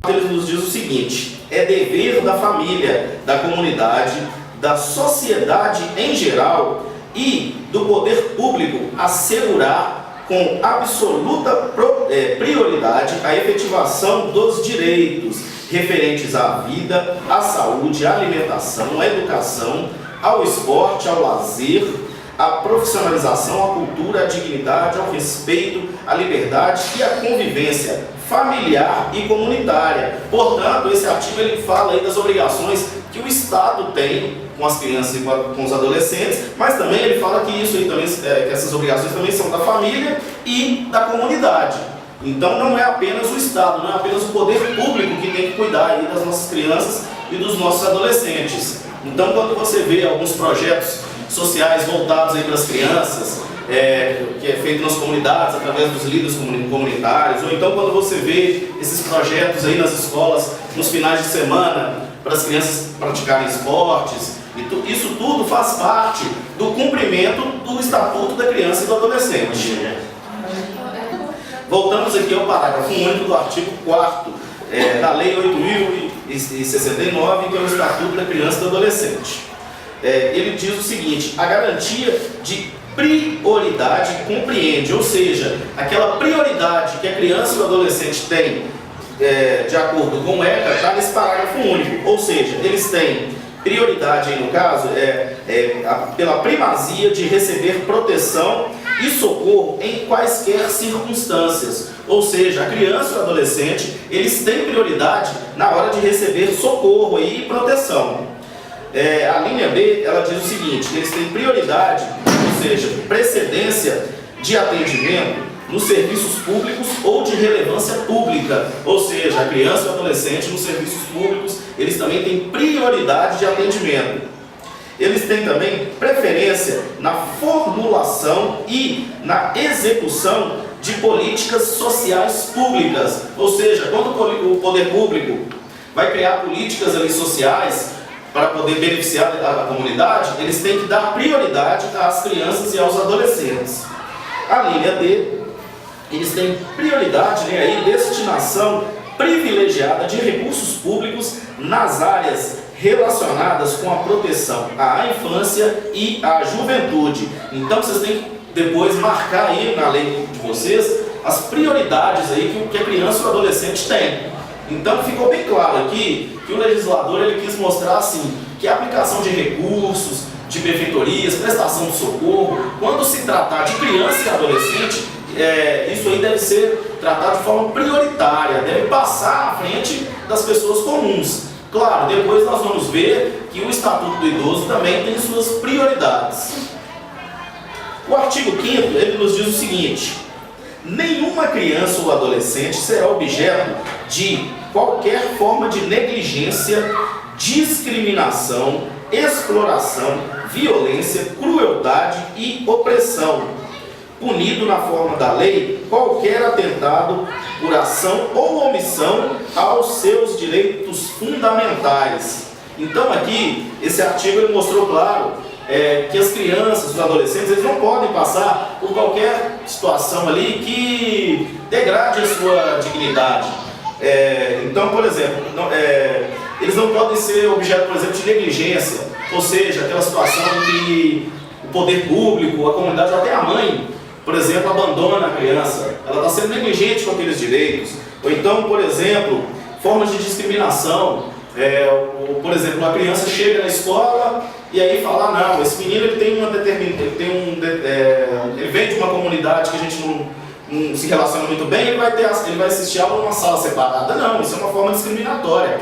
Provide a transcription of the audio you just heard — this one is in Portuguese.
Ele nos diz o seguinte: é dever da família, da comunidade, da sociedade em geral e do poder público assegurar com absoluta prioridade a efetivação dos direitos referentes à vida, à saúde, à alimentação, à educação, ao esporte, ao lazer, à profissionalização, à cultura, à dignidade, ao respeito, à liberdade e à convivência familiar e comunitária. Portanto, esse artigo ele fala aí das obrigações que o Estado tem com as crianças e com os adolescentes, mas também ele fala que isso aí também, que essas obrigações também são da família e da comunidade. Então não é apenas o Estado, não é apenas o poder público que tem que cuidar aí das nossas crianças e dos nossos adolescentes. Então quando você vê alguns projetos sociais voltados aí para as crianças, que é feito nas comunidades, através dos líderes comunitários, ou então quando você vê esses projetos aí nas escolas, nos finais de semana, para as crianças praticarem esportes, isso tudo faz parte do cumprimento do Estatuto da Criança e do Adolescente. Voltamos aqui ao parágrafo único do artigo 4º da Lei 8.069, que é o Estatuto da Criança e do Adolescente. Ele diz o seguinte: a garantia de prioridade compreende, ou seja, aquela prioridade que a criança e o adolescente têm de acordo com o ECA, está nesse parágrafo único, ou seja, eles têm prioridade aí no caso pela primazia de receber proteção e socorro em quaisquer circunstâncias, ou seja, a criança e o adolescente eles têm prioridade na hora de receber socorro aí e proteção. A linha B, ela diz o seguinte: eles têm prioridade, ou seja, precedência de atendimento nos serviços públicos ou de relevância pública, ou seja, a criança e o adolescente nos serviços públicos, eles também têm prioridade de atendimento. Eles têm também preferência na formulação e na execução de políticas sociais públicas, ou seja, quando o poder público vai criar políticas ali sociais para poder beneficiar a comunidade, eles têm que dar prioridade às crianças e aos adolescentes. A linha D, eles têm prioridade, destinação privilegiada de recursos públicos nas áreas relacionadas com a proteção à infância e à juventude. Então vocês têm que depois marcar aí na lei de vocês as prioridades aí que a criança e o adolescente têm. Então ficou bem claro aqui que o legislador ele quis mostrar assim, que a aplicação de recursos, de benfeitorias, prestação de socorro, quando se tratar de criança e adolescente, isso aí deve ser tratado de forma prioritária, deve passar à frente das pessoas comuns. Claro, depois nós vamos ver que o Estatuto do Idoso também tem suas prioridades. O artigo 5º, ele nos diz o seguinte: nenhuma criança ou adolescente será objeto de qualquer forma de negligência, discriminação, exploração, violência, crueldade e opressão, punido na forma da lei qualquer atentado por ação ou omissão aos seus direitos fundamentais. Então aqui, esse artigo ele mostrou claro que as crianças, os adolescentes, eles não podem passar por qualquer situação ali que degrade a sua dignidade. Então, por exemplo, eles não podem ser objeto, por exemplo, de negligência, ou seja, aquela situação que o poder público, a comunidade, ou até a mãe, por exemplo, abandona a criança, ela está sendo negligente com aqueles direitos. Ou então, por exemplo, formas de discriminação, por exemplo, a criança chega na escola e aí fala: não, esse menino ele vem de uma comunidade que a gente não se relaciona muito bem, ele vai assistir aula numa sala separada. Não, isso é uma forma discriminatória.